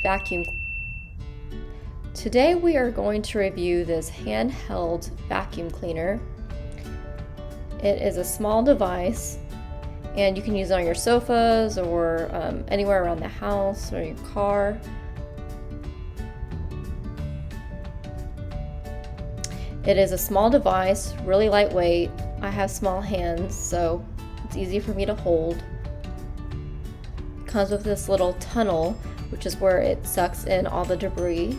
vacuum. Today we are going to review this handheld vacuum cleaner. It is a small device and you can use it on your sofas or anywhere around the house or your car. It is a small device, really lightweight. I have small hands, so it's easy for me to hold. It comes with this little tunnel, which is where it sucks in all the debris.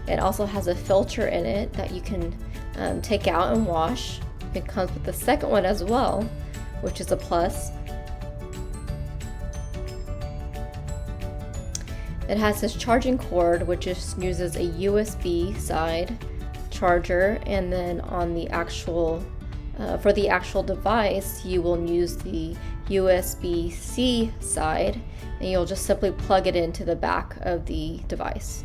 It also has a filter in it that you can take out and wash. It comes with the second one as well, which is a plus. It has this charging cord, which uses a USB side charger, and then on the actual for the actual device you will use the USB-C side, and you'll just simply plug it into the back of the device.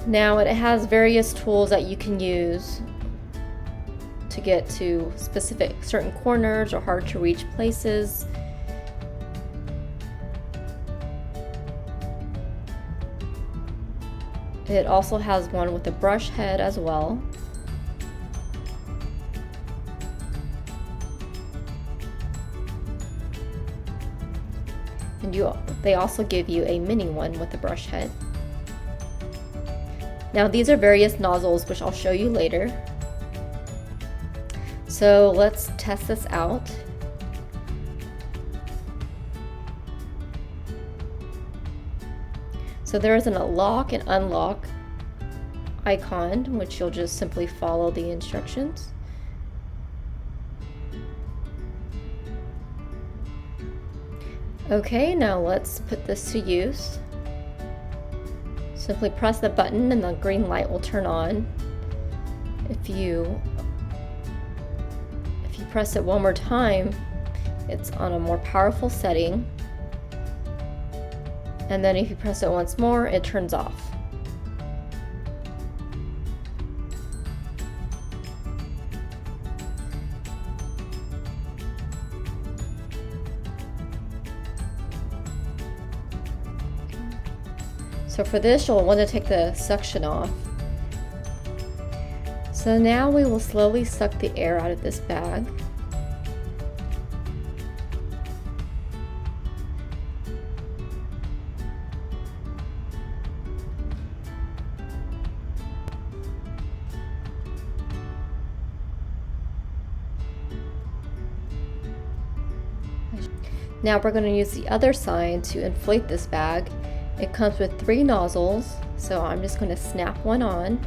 Now it has various tools that you can use to get to certain corners or hard to reach places. It also has one with a brush head as well. And they also give you a mini one with a brush head. Now these are various nozzles, which I'll show you later. So let's test this out. So there is a lock and unlock icon, which you'll just simply follow the instructions. Okay, now let's put this to use. Simply press the button and the green light will turn on. If you press it one more time, it's on a more powerful setting. And then if you press it once more, it turns off. So for this, you'll want to take the suction off. So now we will slowly suck the air out of this bag. Now we're going to use the other side to inflate this bag. It comes with 3 nozzles, so I'm just going to snap one on.